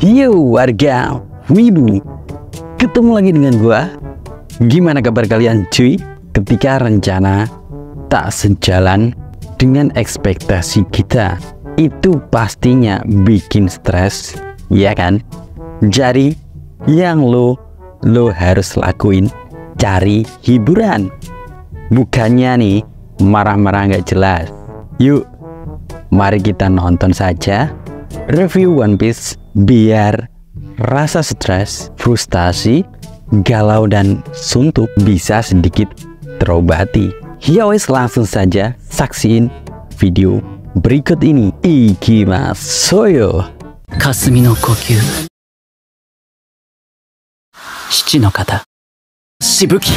Yo warga Wibu, ketemu lagi dengan gua. Gimana kabar kalian cuy? Ketika rencana tak sejalan dengan ekspektasi kita, itu pastinya bikin stres, ya kan? Jadi yang lo harus lakuin, cari hiburan. Bukannya nih marah-marah nggak jelas. Yuk, mari kita nonton saja review One Piece biar rasa stres, frustasi, galau dan suntuk bisa sedikit terobati. Ya wes, langsung saja saksiin video berikut ini. Ikimasu. Kasumi no kokyū, Shichi no kata, Shibuki.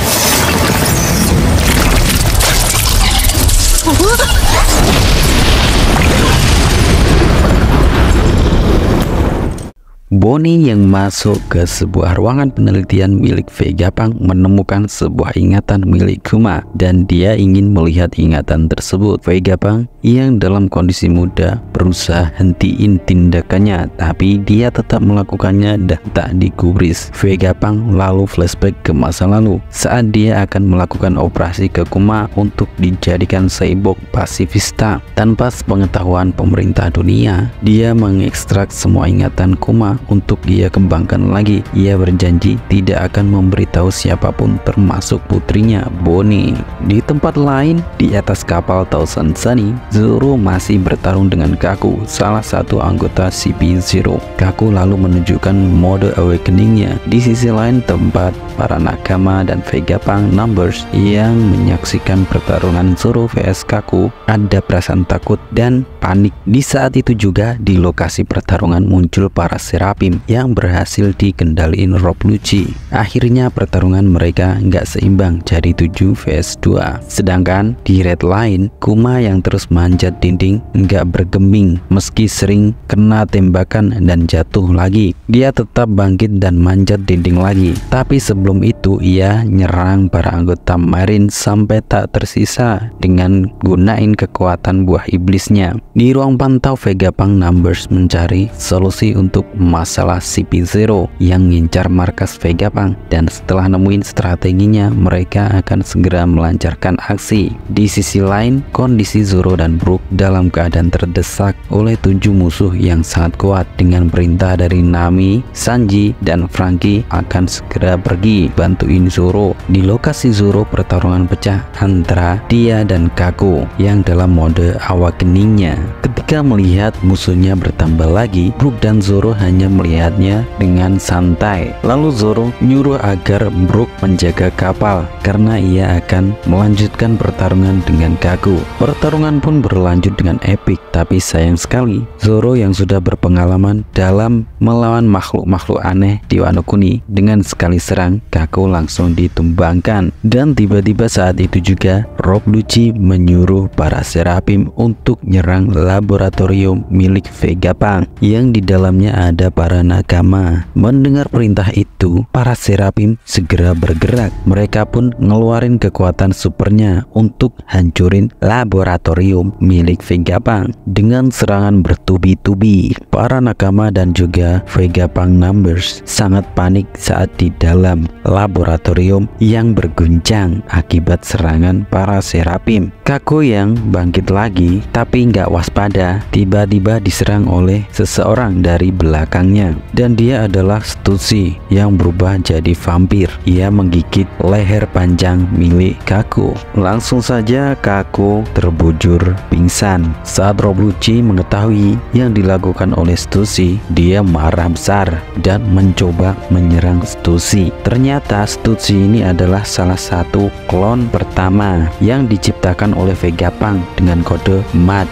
Bonnie yang masuk ke sebuah ruangan penelitian milik Vegapunk menemukan sebuah ingatan milik Kuma dan dia ingin melihat ingatan tersebut. Vegapunk yang dalam kondisi muda berusaha hentiin tindakannya, tapi dia tetap melakukannya dan tak digubris. Vegapunk lalu flashback ke masa lalu saat dia akan melakukan operasi ke Kuma untuk dijadikan cyborg pasifista. Tanpa sepengetahuan pemerintah dunia, dia mengekstrak semua ingatan Kuma untuk dia kembangkan lagi. Ia berjanji tidak akan memberitahu siapapun termasuk putrinya Bonnie. Di tempat lain, di atas kapal Thousand Sunny, Zoro masih bertarung dengan Kaku, salah satu anggota CP0. Kaku lalu menunjukkan mode awakeningnya. Di sisi lain tempat, para nakama dan Vegapunk Numbers yang menyaksikan pertarungan Zoro vs Kaku ada perasaan takut dan panik. Di saat itu juga di lokasi pertarungan muncul para Seraphim yang berhasil dikendaliin Rob Lucci. Akhirnya pertarungan mereka nggak seimbang jadi 7 vs 2. Sedangkan di red line, Kuma yang terus manjat dinding nggak bergeming meski sering kena tembakan dan jatuh lagi. Dia tetap bangkit dan manjat dinding lagi. Tapi sebelum itu ia nyerang para anggota Marine sampai tak tersisa dengan gunain kekuatan buah iblisnya. Di ruang pantau, Vegapunk Numbers mencari solusi untuk masalah CP0 yang ngincar markas Vegapunk, dan setelah nemuin strateginya mereka akan segera melancarkan aksi. Di sisi lain, kondisi Zoro dan Brook dalam keadaan terdesak oleh 7 musuh yang sangat kuat. Dengan perintah dari Nami, Sanji, dan Franky akan segera pergi bantuin Zoro. Di lokasi Zoro, pertarungan pecah antara dia dan Kaku yang dalam mode awakeningnya. Ketika melihat musuhnya bertambah lagi, Brook dan Zoro hanya melihatnya dengan santai. Lalu Zoro nyuruh agar Brook menjaga kapal karena ia akan melanjutkan pertarungan dengan Kaku. Pertarungan pun berlanjut dengan epik, tapi sayang sekali Zoro yang sudah berpengalaman dalam melawan makhluk-makhluk aneh di Wano Kuni dengan sekali serang Kaku langsung ditumbangkan. Dan tiba-tiba saat itu juga Rob Lucci menyuruh para Seraphim untuk nyerang laboratorium milik Vegapunk yang di dalamnya ada para nakama. Mendengar perintah itu, para Seraphim segera bergerak. Mereka pun ngeluarin kekuatan supernya untuk hancurin laboratorium milik Vegapunk dengan serangan bertubi-tubi. Para nakama dan juga Vegapunk Numbers sangat panik saat di dalam laboratorium yang berguncang akibat serangan para Seraphim. Kaku yang bangkit lagi tapi nggak waspada, tiba-tiba diserang oleh seseorang dari belakangnya, dan dia adalah Stussy yang berubah jadi vampir. Ia menggigit leher panjang milik Kaku. Langsung saja Kaku terbujur pingsan. Saat Rob Lucci mengetahui yang dilakukan oleh Stussy, dia marah besar dan mencoba menyerang Stussy. Ternyata Stussy ini adalah salah satu klon pertama yang diciptakan oleh Vegapunk dengan kode MAD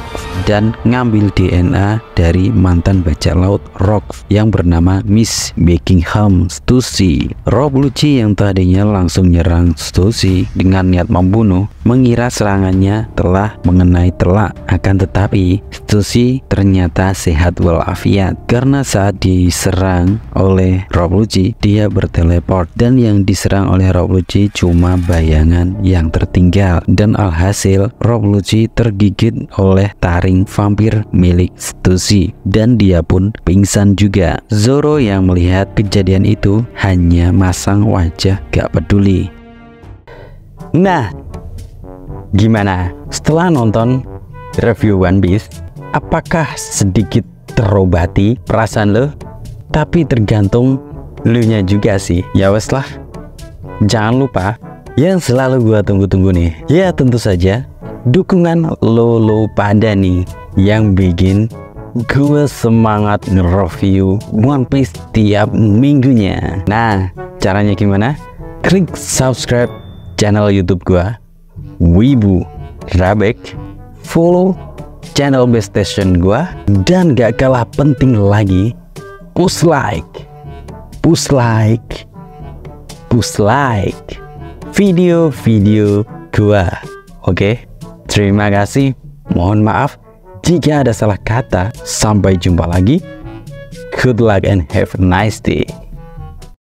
dan ngambil DNA dari mantan bajak laut Rock. yang bernama Miss Buckingham Stussy. Rob Lucci yang tadinya langsung nyerang Stussy dengan niat membunuh, mengira serangannya telah mengenai telak. Akan tetapi Stussy ternyata sehat walafiat, karena saat diserang oleh Rob Lucci dia berteleport, dan yang diserang oleh Rob Lucci cuma bayangan yang tertinggal, dan alhasil Rob Lucci tergigit oleh taring vampir milik Stussy dan dia pun pingsan juga. Zoro yang melihat kejadian itu hanya masang wajah gak peduli. Nah, gimana setelah nonton review One Piece? Apakah sedikit terobati perasaan lo? Tapi tergantung lu nya juga sih. Ya wes lah, jangan lupa yang selalu gua tunggu-tunggu nih, ya tentu saja dukungan lo pada nih yang bikin gue semangat nge-review One Piece tiap minggunya. Nah, caranya gimana? Klik subscribe channel YouTube gue Wibu Rabek, follow channel Best Station gue, dan gak kalah penting lagi, push like video-video gue. Oke? Terima kasih. Mohon maaf jika ada salah kata. Sampai jumpa lagi. Good luck and have a nice day.